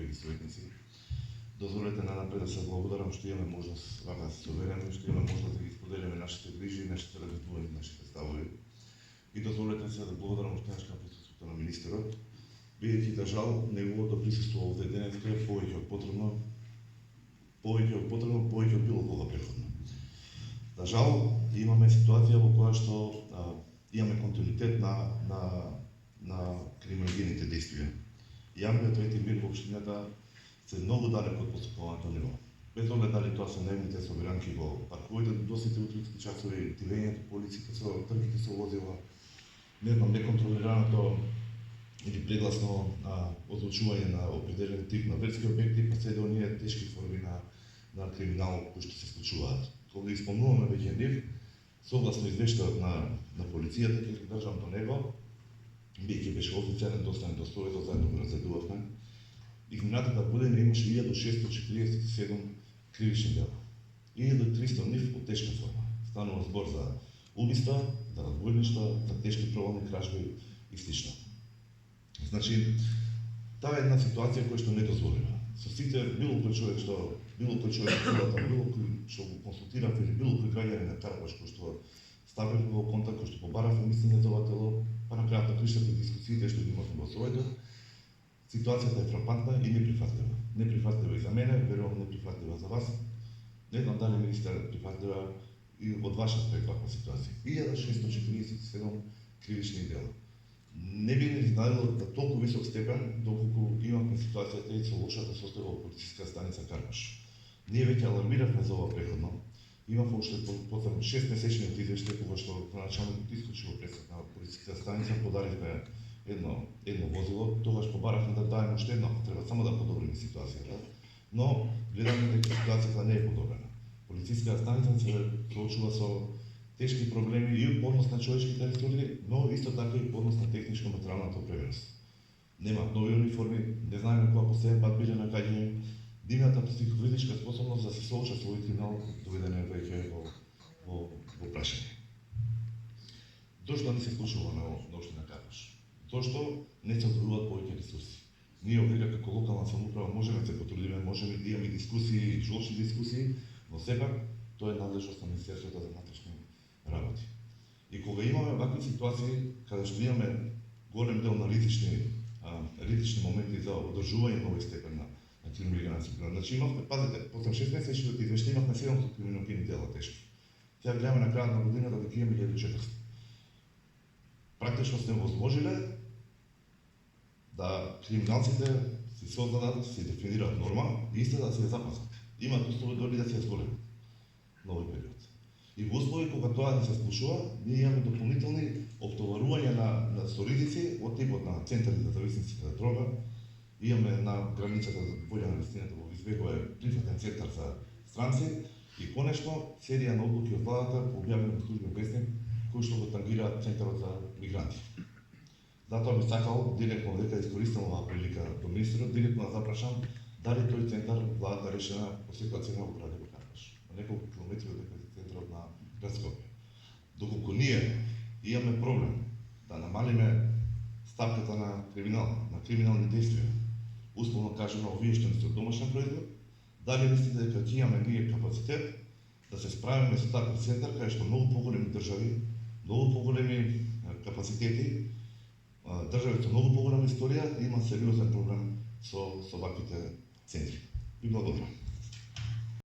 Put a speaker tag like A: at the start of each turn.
A: колеги советници. Дозволете најнапред да се благодарам што имаме можност вака да се совереме, што имаме можност да ги споделиме нашите грижи, нашите размислувања, нашите ставови. И дозволете се да благодарам уште еднаш на присуството на министерот, бидејќи за жал неговото присуство овде денеска е повеќе од потребно, повеќе од било кога претходно. За жал имаме ситуација во која што имаме континуитет на криминогените действија. Јавниот ред и мир во општината се многу далеко од постапуваното ниво. Без оглед дали тоа се најмните собиранки во парковите до досите утрински часови, тивењето, полициите со трките со возила, неконтролираното или прегласно одлучување на определен тип на верски објекти, па се до оние тешки форми на криминал кои што се случуваат. Кога исполнуваме веќе нив, согласно извештајот на полицијата, ќе го држам до него, бидејќи беше официјален доставен до стојот, заедно го разгледувавме. Изминатата година имаше 1647 кривични дела. 1300 од нив од тешка форма. Станува збор за убиства, за разбойништва, за тешки провални кражби и слично. Значи, таа е една ситуација која што не дозволива. Со сите, било кој човек што било кој што го консултирав или било кој граѓанин на Карпаш кој што ставив во контакт, кој што побаравме мислење за ова дело, па на крајот на кришата дискусиите што ги имавме во Советот, ситуацијата е фрапантна и неприфатлива. Неприфатлива и за мене, верувам неприфатлива за вас. Не знам дали министерот прифатлива и од ваша аспект ваква ситуација. 1647 кривични дела. Не би ни изненадило на толку висок степен доколку имавме ситуацијата и со лошата состојба во полициска станица Карпаш. Ние веќе алармиравме за ова преходно. Имав уште потврден 6 месечни од извештај кога што началникот исклучи во пресек на полициската станица, подаривме едно возило, тогаш побаравме да дајме уште едно, треба само да подобриме ситуацијата. Но гледаме дека ситуацијата не е подобрена. Полициската станица се соочува со тешки проблеми и од однос на човечките ресурси, но исто така и однос на техничко-материјалната оправеност. Немаат нови униформи, не знаеме која последен пат биле на каѓање, димната психофизичка способност да се соочат со овој криминал доведена е веќе во прашање. Зошто не се случува на општина Карпаш? Зошто не се одвојуваат повеќе ресурси? Ние овде како локална самоуправа можеме да се потрудиме, можеме да имаме дискусии, жолчни дискусии, но сепак тоа е надлежност на Министерството за внатрешни работи. И кога имаме вакви ситуации, каде што имаме голем дел на ритични моменти за одржување на овој степен на криминогенна сигурност. Значи имавме, пазите, после 6 месечни од извештај имавме 700 криминогенни дела тешки. Сега гледаме на крајот на годината дека имаме 1400. Практично сме возможиле да криминалците си создадат, си дефинираат норма и исто да се запазат. Имаат услови дори да се зголемат на овој период. И во услови кога тоа не се случува, ние имаме дополнителни оптоварувања на соризици од типот на центари за зависници за дрога, имаме на границата за воѓа на вистината во Избегова прифатен центар за странци и конечно серија на одлуки од владата објавени во Службен вестник кои што го тангираат центарот за мигранти. Затоа би сакал директно дека искористам оваа прилика до министерот директно да запрашам дали тој центар владата решена по секоја цена го гради во Карпаш, на неколку километри од центарот на град Скопје. Доколку ние имаме проблем да намалиме стапката на криминални действија, условно кажано овие што не се домашен производ, дали мислите дека ќе имаме ние капацитет да се справиме со таков центар кај што многу поголеми држави, многу поголеми капацитети, држави со многу поголема историја имаат сериозен проблем со ваквите центри. И благодарам.